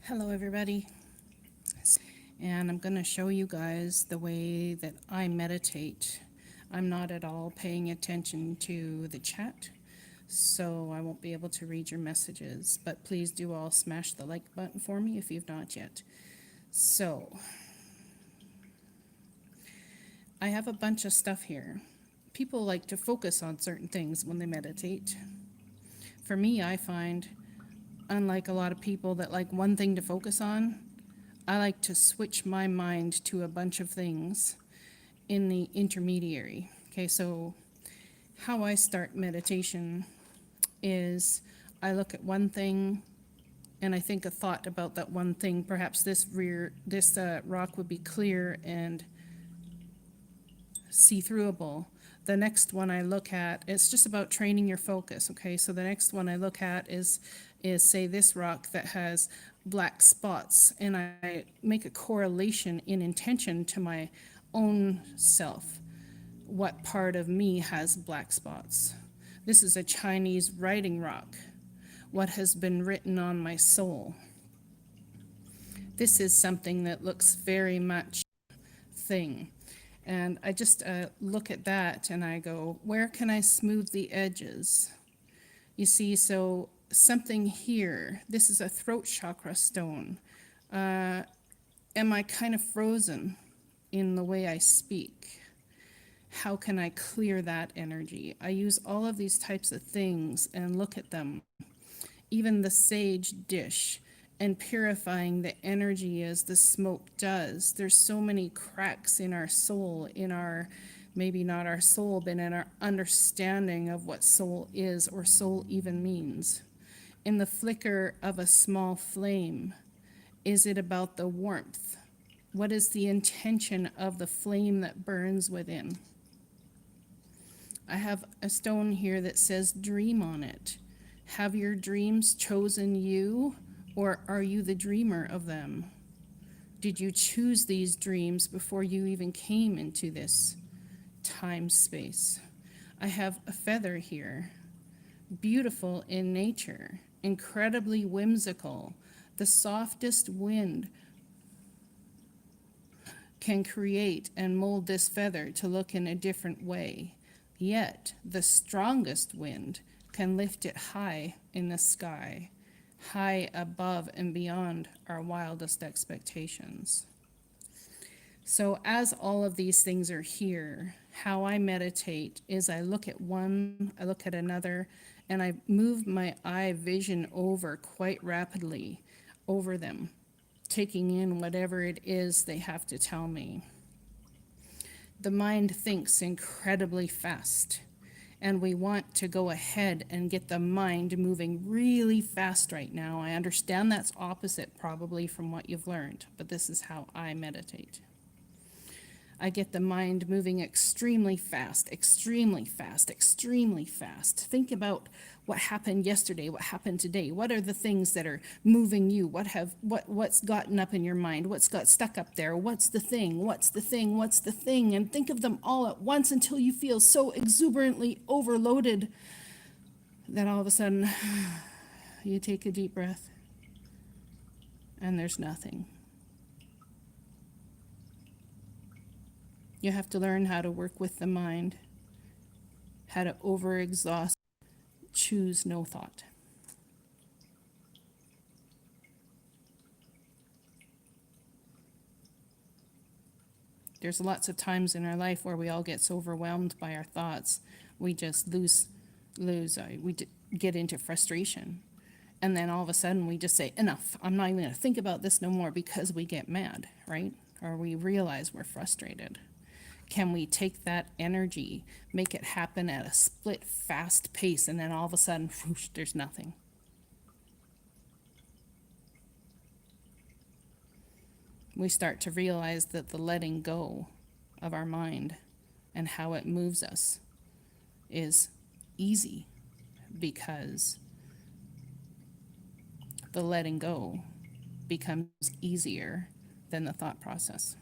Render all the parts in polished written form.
Hello everybody, and I'm going to show you guys the way that I meditate. I'm not at all paying attention to the chat, so I won't be able to read your messages, but please do all smash the like button for me if you've not yet. So, I have a bunch of stuff here. People like to focus on certain things when they meditate. For me, I find, unlike a lot of people that like one thing to focus on, I like to switch my mind to a bunch of things in the intermediary. Okay, so how I start meditation is I look at one thing and I think a thought about that one thing. Perhaps this rock would be clear and see-throughable. The next one I look at, it's just about training your focus. Okay, so the next one I look at is say this rock that has black spots, and I make a correlation in intention to my own self. What part of me has black spots? This is a Chinese writing rock. What has been written on my soul? This is something that looks very much thing. And I just look at that and I go, where can I smooth the edges? You see, so something here, this is a throat chakra stone. Am I kind of frozen in the way I speak? How can I clear that energy? I use all of these types of things and look at them. Even the sage dish and purifying the energy as the smoke does. There's so many cracks in our soul, in our, maybe not our soul, but in our understanding of what soul is or soul even means. In the flicker of a small flame, is it about the warmth? What is the intention of the flame that burns within? I have a stone here that says dream on it. Have your dreams chosen you, or are you the dreamer of them? Did you choose these dreams before you even came into this time space? I have a feather here, beautiful in nature, incredibly whimsical. The softest wind can create and mold this feather to look in a different way. Yet the strongest wind can lift it high in the sky, high above and beyond our wildest expectations. So as all of these things are here, how I meditate is I look at one, I look at another, and I move my eye vision over quite rapidly over them, taking in whatever it is they have to tell me. The mind thinks incredibly fast, and we want to go ahead and get the mind moving really fast right now. I understand that's opposite probably from what you've learned, but this is how I meditate. I get the mind moving extremely fast, extremely fast, extremely fast. Think about what happened yesterday, what happened today. What are the things that are moving you? What's gotten up in your mind? What's got stuck up there? What's the thing? What's the thing? What's the thing? And think of them all at once until you feel so exuberantly overloaded that all of a sudden you take a deep breath and there's nothing. You have to learn how to work with the mind, how to overexhaust, choose no thought. There's lots of times in our life where we all get so overwhelmed by our thoughts, we just get into frustration. And then all of a sudden we just say, enough, I'm not even going to think about this no more, because we get mad, right? Or we realize we're frustrated. Can we take that energy, make it happen at a split, fast pace, and then all of a sudden, whoosh, there's nothing? We start to realize that the letting go of our mind and how it moves us is easy, because the letting go becomes easier than the thought process.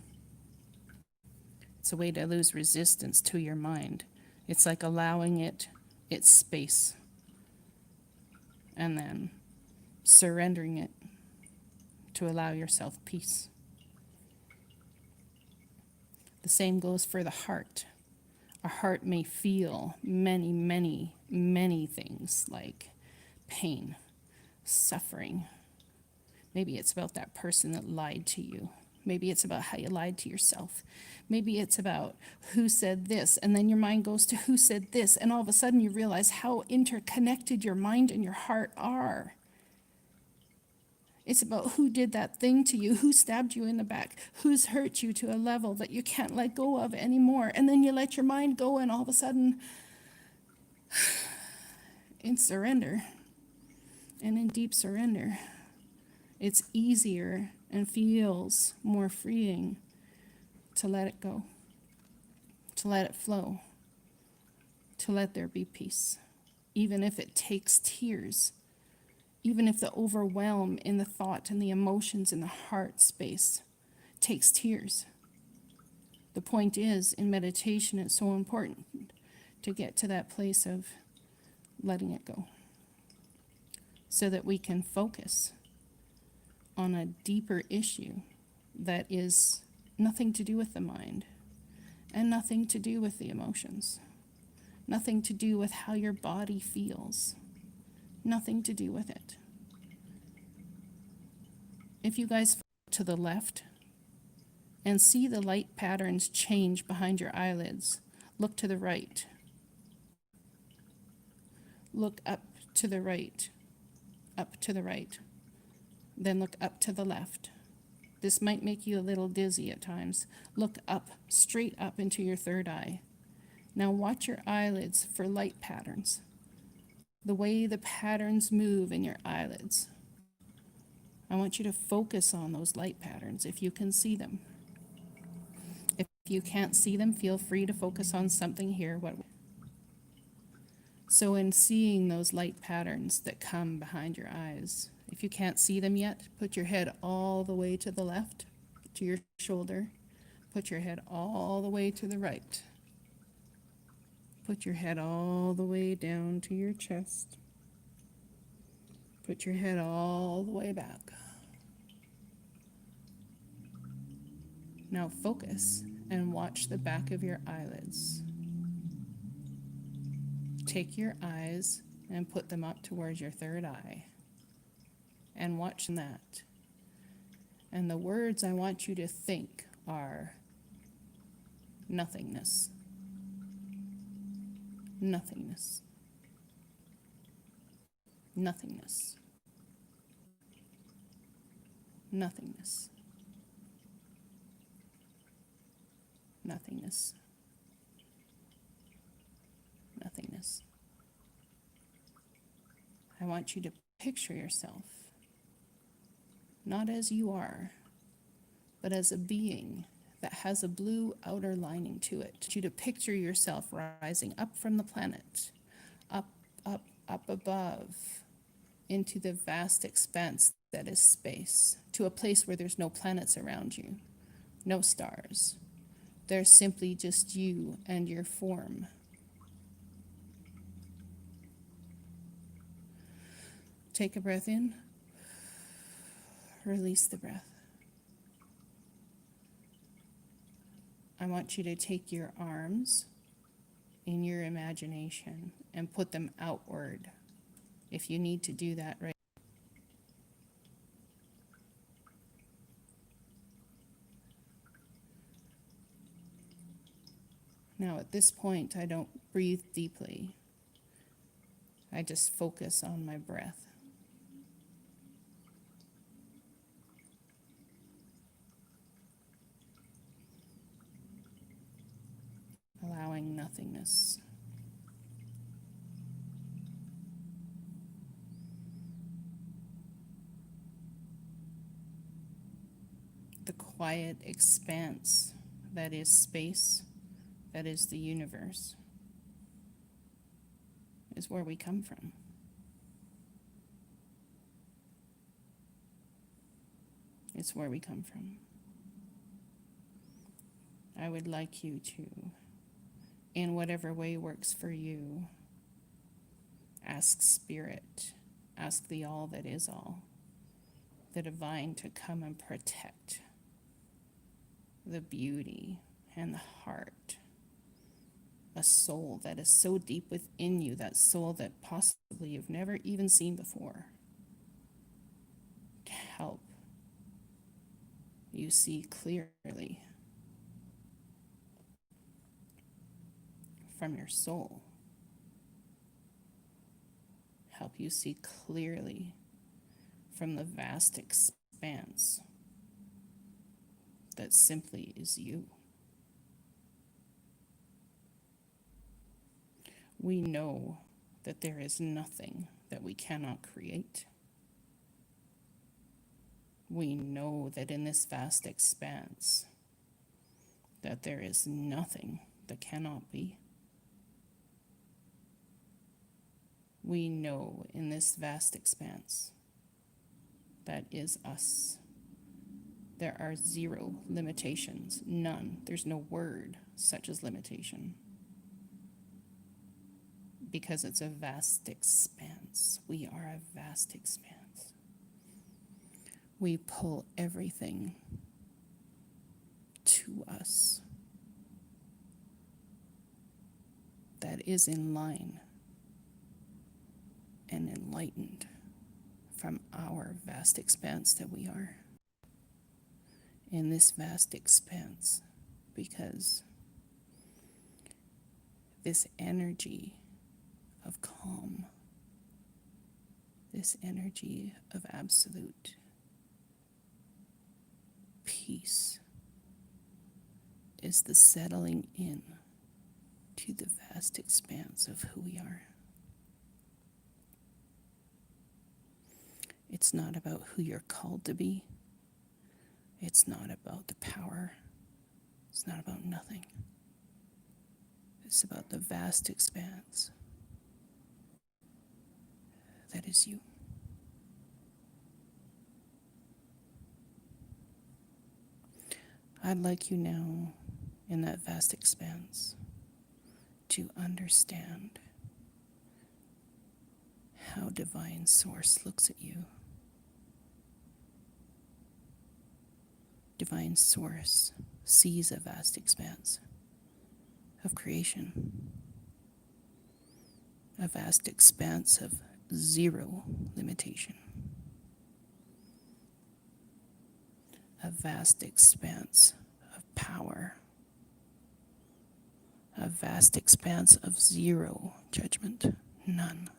It's a way to lose resistance to your mind. It's like allowing it its space and then surrendering it to allow yourself peace. The same goes for the heart. Our heart may feel many, many, many things like pain, suffering. Maybe it's about that person that lied to you. Maybe it's about how you lied to yourself. Maybe it's about who said this, and then your mind goes to who said this, and all of a sudden you realize how interconnected your mind and your heart are. It's about who did that thing to you, who stabbed you in the back, who's hurt you to a level that you can't let go of anymore. And then you let your mind go, and all of a sudden, in surrender, and in deep surrender, it's easier and feels more freeing to let it go, to let it flow, to let there be peace, even if it takes tears. Even if the overwhelm in the thought and the emotions in the heart space takes tears. The point is, in meditation, it's so important to get to that place of letting it go so that we can focus on a deeper issue that is nothing to do with the mind and nothing to do with the emotions, nothing to do with how your body feels. Nothing to do with it. If you guys look to the left and see the light patterns change behind your eyelids, look to the right. Look up to the right, up to the right. Then look up to the left. This might make you a little dizzy at times. Look up, straight up into your third eye. Now watch your eyelids for light patterns. The way the patterns move in your eyelids. I want you to focus on those light patterns if you can see them. If you can't see them, feel free to focus on something here. So in seeing those light patterns that come behind your eyes, if you can't see them yet, put your head all the way to the left, to your shoulder. Put your head all the way to the right. Put your head all the way down to your chest. Put your head all the way back. Now focus and watch the back of your eyelids. Take your eyes and put them up towards your third eye. And watch that. And the words I want you to think are nothingness. Nothingness. Nothingness. Nothingness. Nothingness. Nothingness. I want you to picture yourself, not as you are, but as a being that has a blue outer lining to it. I want you to picture yourself rising up from the planet, up, up, up above, into the vast expanse that is space, to a place where there's no planets around you, no stars. There's simply just you and your form. Take a breath in, release the breath. I want you to take your arms in your imagination and put them outward, if you need to do that right. Now at this point, I don't breathe deeply. I just focus on my breath. Allowing nothingness. The quiet expanse that is space, that is the universe, is where we come from. It's where we come from. I would like you to, in whatever way works for you, ask Spirit, ask the all that is all, the divine to come and protect the beauty and the heart, a soul that is so deep within you, that soul that possibly you've never even seen before, to help you see clearly from your soul, help you see clearly from the vast expanse that simply is you. We know that there is nothing that we cannot create. We know that in this vast expanse that there is nothing that cannot be. We know in this vast expanse that is us. There are zero limitations, none. There's no word such as limitation, because it's a vast expanse. We are a vast expanse. We pull everything to us that is in line and enlightened from our vast expanse that we are. In this vast expanse, because this energy of calm, this energy of absolute peace is the settling in to the vast expanse of who we are. It's not about who you're called to be. It's not about the power. It's not about nothing. It's about the vast expanse that is you. I'd like you now, in that vast expanse, to understand how Divine Source looks at you. Divine Source sees a vast expanse of creation, a vast expanse of zero limitation, a vast expanse of power, a vast expanse of zero judgment, none.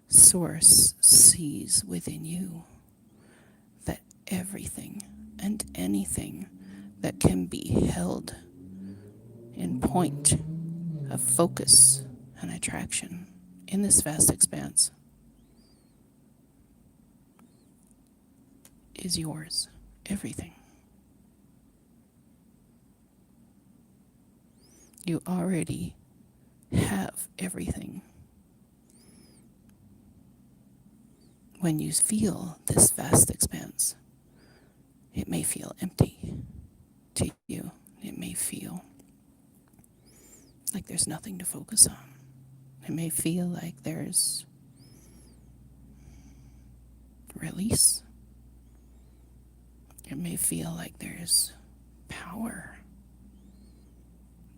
Source sees within you that everything and anything that can be held in point of focus and attraction in this vast expanse is yours. Everything. You already have everything. When you feel this vast expanse, it may feel empty to you. It may feel like there's nothing to focus on. It may feel like there's release. It may feel like there's power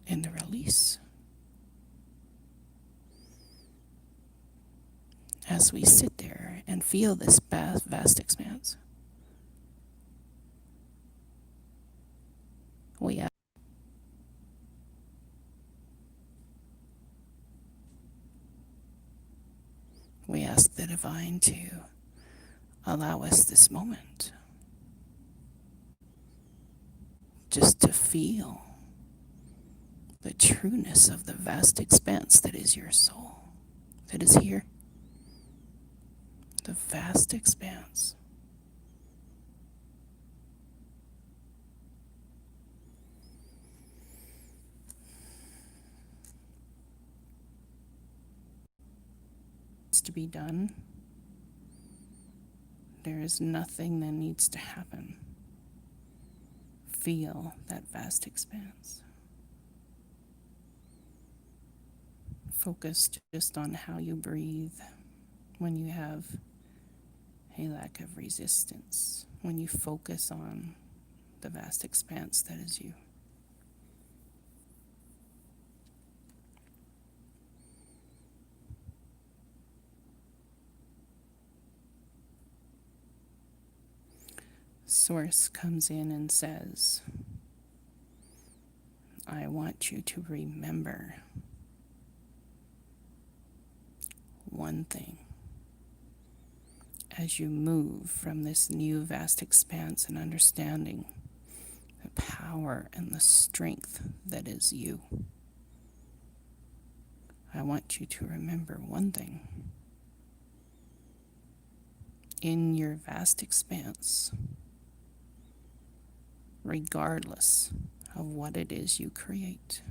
in the release. As we sit there and feel this vast expanse, we ask the divine to allow us this moment just to feel the trueness of the vast expanse that is your soul, that is here. The vast expanse. It's to be done. There is nothing that needs to happen. Feel that vast expanse. Focus just on how you breathe, when you have a lack of resistance, when you focus on the vast expanse that is you. Source comes in and says, I want you to remember one thing as you move from this new vast expanse and understanding the power and the strength that is you. I want you to remember one thing. In your vast expanse, regardless of what it is you create,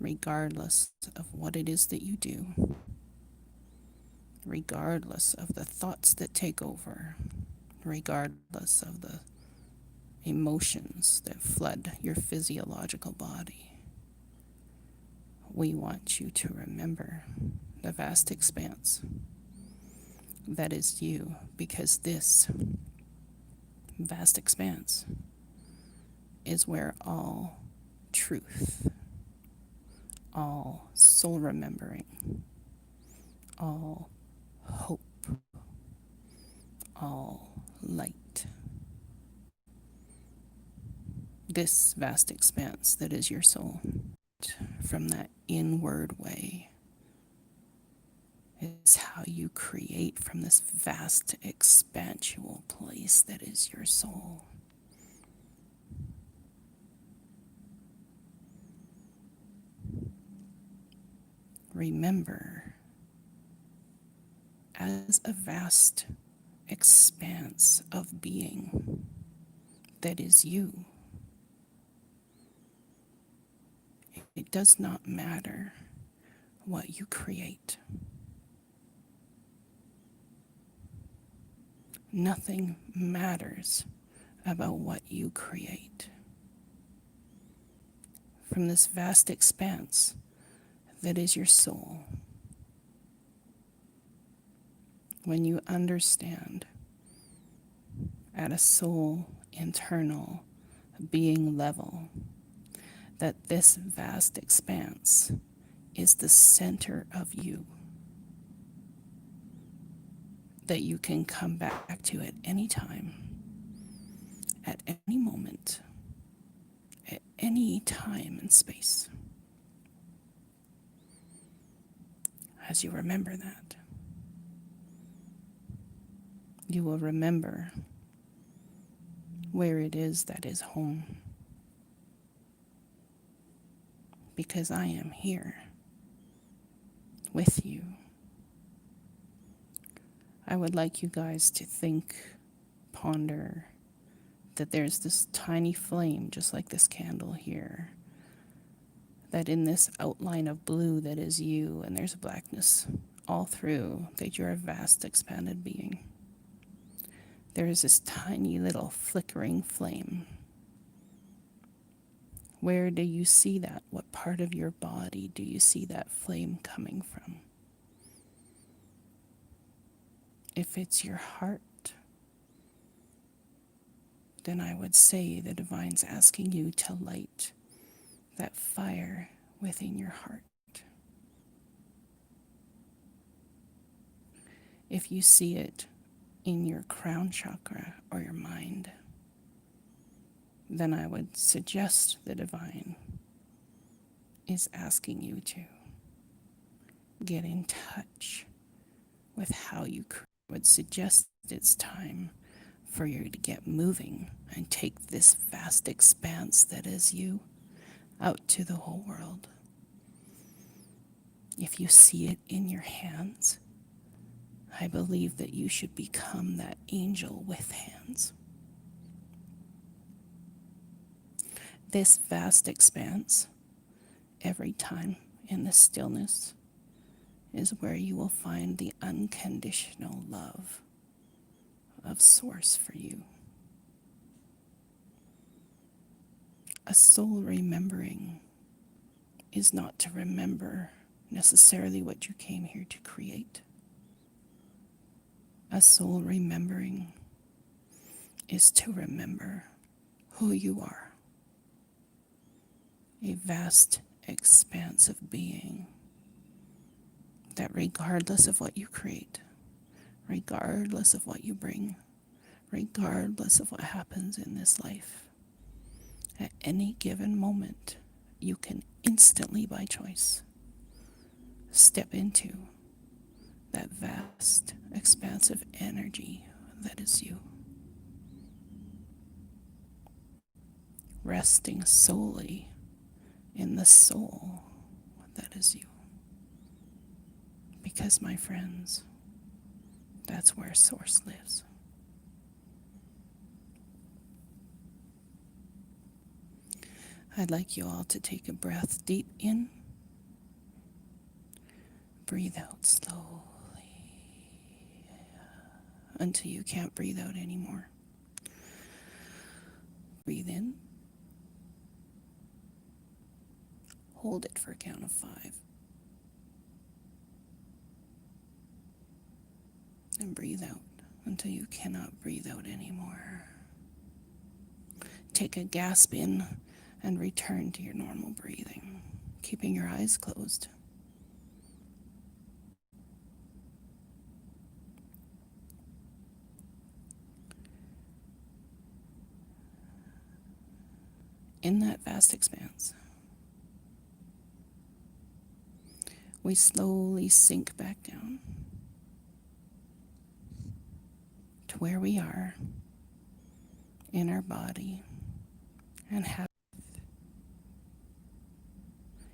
regardless of what it is that you do, regardless of the thoughts that take over, regardless of the emotions that flood your physiological body, we want you to remember the vast expanse that is you, because this vast expanse is where all truth, all soul remembering, all hope, all light, this vast expanse that is your soul, from that inward way, is how you create from this vast expansual place that is your soul. Remember, as a vast expanse of being that is you, it does not matter what you create. Nothing matters about what you create. From this vast expanse that is your soul, when you understand at a soul internal being level that this vast expanse is the center of you, that you can come back to at any time, at any moment, at any time and space. As you remember that, you will remember where it is that is home. Because I am here with you. I would like you guys to think, ponder, that there's this tiny flame, just like this candle here, that in this outline of blue that is you, and there's blackness all through, that you're a vast expanded being. There is this tiny little flickering flame. Where do you see that? What part of your body do you see that flame coming from? If it's your heart, then I would say the Divine's asking you to light that fire within your heart. If you see it in your crown chakra or your mind, then I would suggest the Divine is asking you to get in touch with how you would suggest it's time for you to get moving and take this vast expanse that is you out to the whole world. If you see it in your hands, I believe that you should become that angel with hands. This vast expanse, every time in the stillness, is where you will find the unconditional love of Source for you. A soul remembering is not to remember necessarily what you came here to create. A soul remembering is to remember who you are. A vast expanse of being that regardless of what you create, regardless of what you bring, regardless of what happens in this life, at any given moment, you can instantly, by choice, step into that vast, expansive energy that is you, resting solely in the soul that is you. Because, my friends, that's where Source lives. I'd like you all to take a breath deep in, breathe out slowly until you can't breathe out anymore. Breathe in, hold it for a count of 5, and breathe out until you cannot breathe out anymore. Take a gasp in and return to your normal breathing, keeping your eyes closed. In that vast expanse, we slowly sink back down to where we are in our body and have.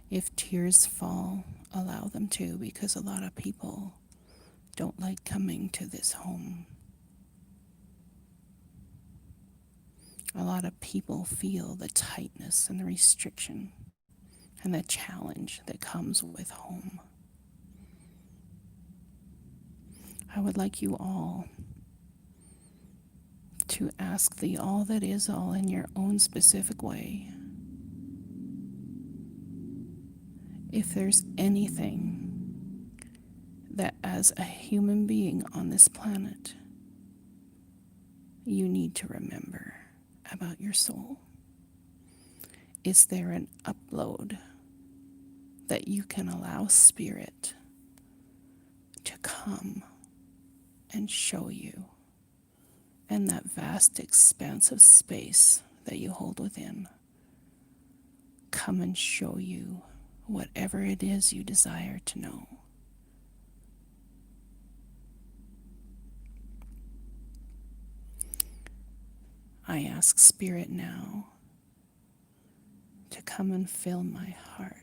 If tears fall, allow them to, because a lot of people don't like coming to this home. A lot of people feel the tightness and the restriction and the challenge that comes with home. I would like you all to ask the all that is all in your own specific way. If there's anything that as a human being on this planet you need to remember about your soul, is there an upload that you can allow Spirit to come and show you, and that vast expanse of space that you hold within come and show you whatever it is you desire to know? I ask Spirit now to come and fill my heart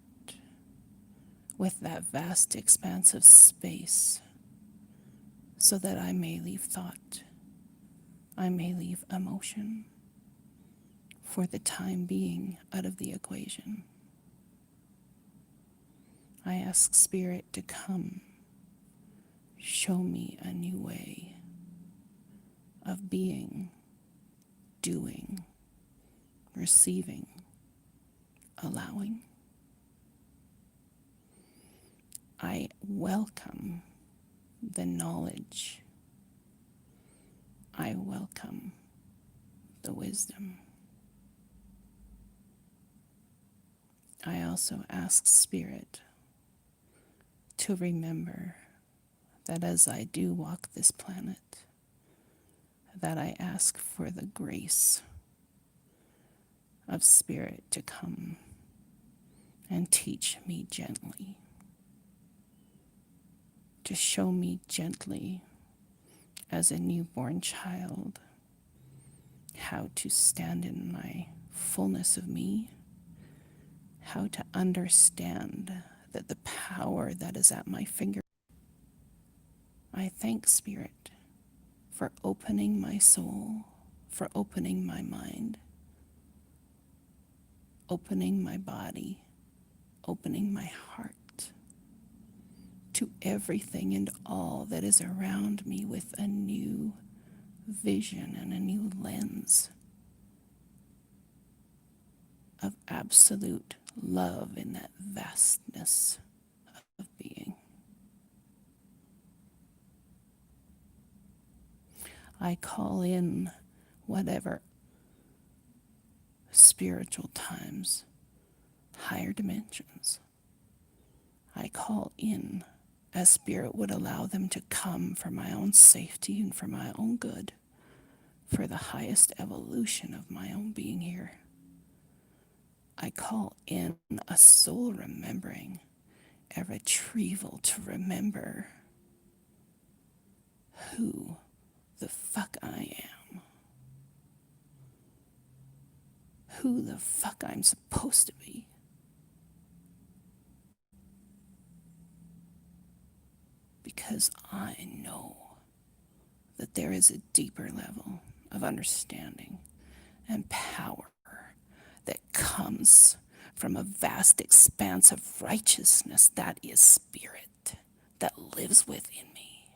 with that vast expanse of space so that I may leave thought, I may leave emotion for the time being out of the equation. I ask Spirit to come, show me a new way of being, doing, receiving, allowing. I welcome the knowledge. I welcome the wisdom. I also ask Spirit to remember that as I do walk this planet, that I ask for the grace of Spirit to come and teach me gently, to show me gently as a newborn child how to stand in my fullness of me, how to understand that the power that is at my finger. I thank Spirit for opening my soul, for opening my mind, opening my body, opening my heart to everything and all that is around me with a new vision and a new lens of absolute love in that vastness of being. I call in whatever spiritual times, higher dimensions. I call in as spirit would allow them to come for my own safety and for my own good, for the highest evolution of my own being here. I call in a soul remembering, a retrieval to remember who the fuck I am, who the fuck I'm supposed to be. Because I know that there is a deeper level of understanding and power that comes from a vast expanse of righteousness that is spirit that lives within me.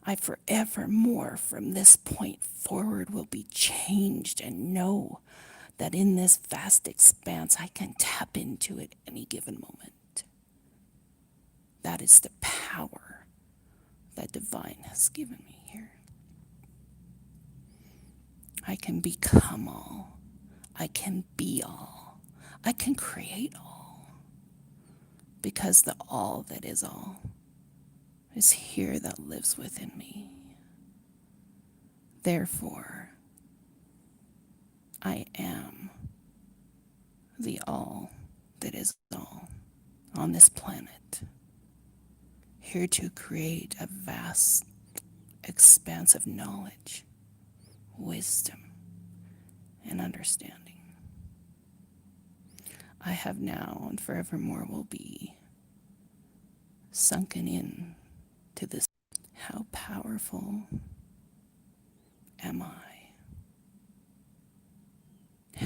I forevermore from this point forward will be changed and know that in this vast expanse I can tap into at any given moment. That is the power that divine has given me here. I can become all. I can be all. I can create all. Because the all that is all is here that lives within me. Therefore, I am the all that is all on this planet, here to create a vast expanse of knowledge, wisdom, and understanding. I have now and forevermore will be sunken in to this. How powerful am I?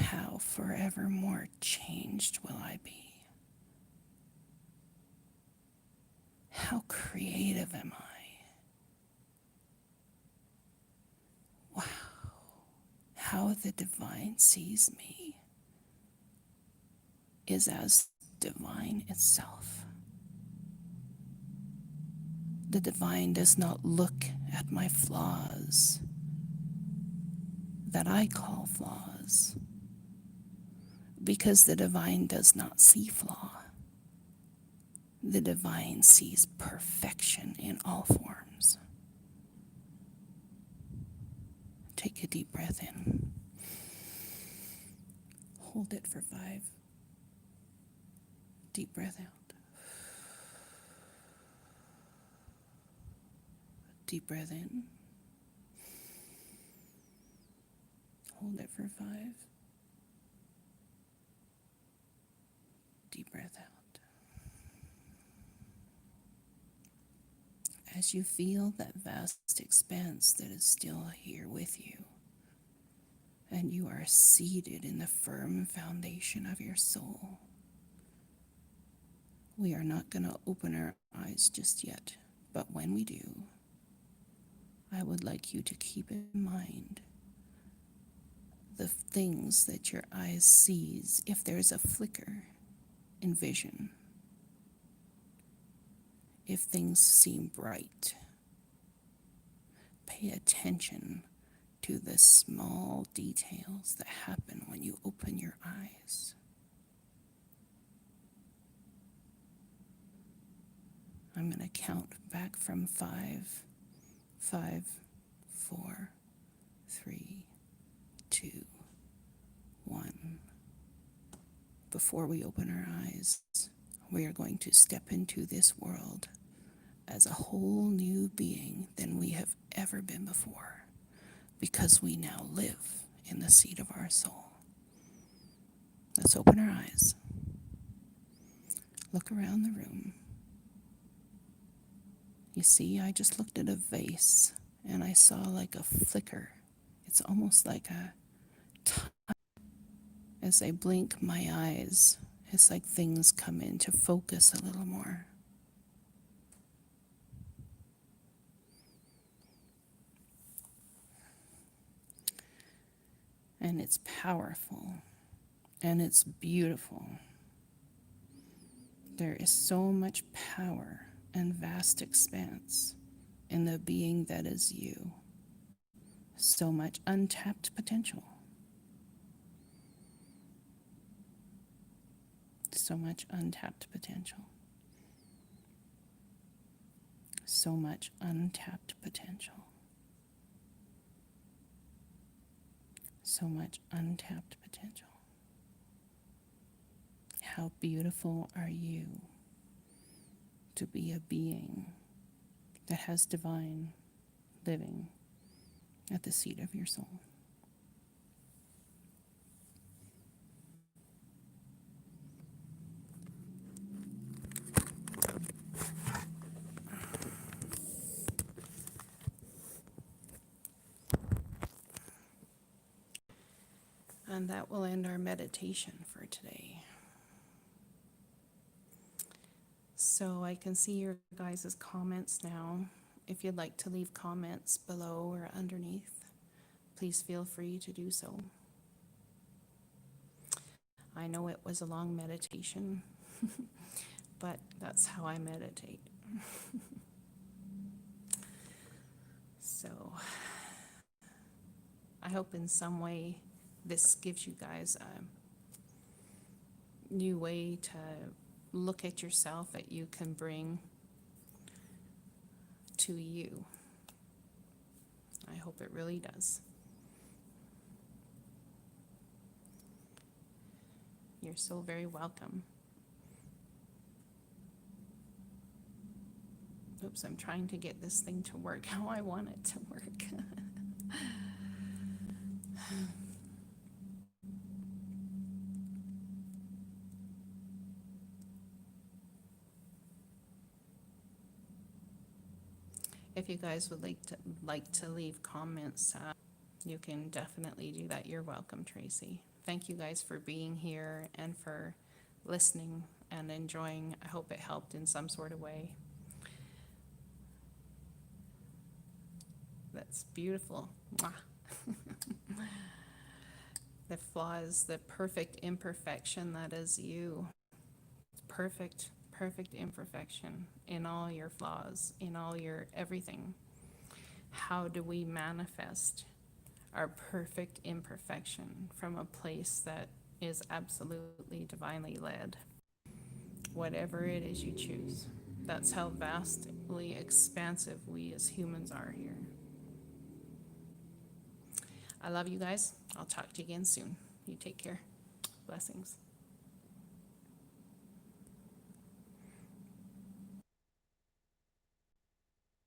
How forevermore changed will I be? How creative am I? Wow. How the divine sees me is as divine itself. The divine does not look at my flaws that I call flaws, because the divine does not see flaw. The divine sees perfection in all forms. Take a deep breath in. Hold it for 5. Deep breath out. Deep breath in. Hold it for 5. Deep breath out. As you feel that vast expanse that is still here with you, and you are seated in the firm foundation of your soul, we are not going to open our eyes just yet, but when we do, I would like you to keep in mind the things that your eyes sees. If there's a flicker in vision, if things seem bright, pay attention to the small details that happen when you open your eyes. I'm going to count back from 5, 5, 4, 3, 2, 1. Before we open our eyes, we are going to step into this world as a whole new being than we have ever been before, because we now live in the seat of our soul. Let's open our eyes. Look around the room. You see, I just looked at a vase and I saw like a flicker. It's almost like a as I blink my eyes, it's like things come into focus a little more. And it's powerful and it's beautiful. There is so much power and vast expanse in the being that is you. So much untapped potential. So much untapped potential. So much untapped potential. So much untapped potential. How beautiful are you to be a being that has divine living at the seat of your soul. And that will end our meditation for today. So I can see your guys' comments now. If you'd like to leave comments below or underneath, please feel free to do so. I know it was a long meditation, but that's how I meditate. So I hope in some way this gives you guys a new way to look at yourself that you can bring to you. I hope it really does. You're so very welcome. Oops, I'm trying to get this thing to work how I want it to work. If you guys would like to leave comments, you can definitely do that. You're welcome, Tracy. Thank you guys for being here and for listening and enjoying. I hope it helped in some sort of way. That's beautiful. Mwah. The flaws, the perfect imperfection that is you. Perfect imperfection in all your flaws, in all your everything. How do we manifest our perfect imperfection from a place that is absolutely divinely led? Whatever it is you choose. That's how vastly expansive we as humans are here. I love you guys. I'll talk to you again soon. You take care. Blessings.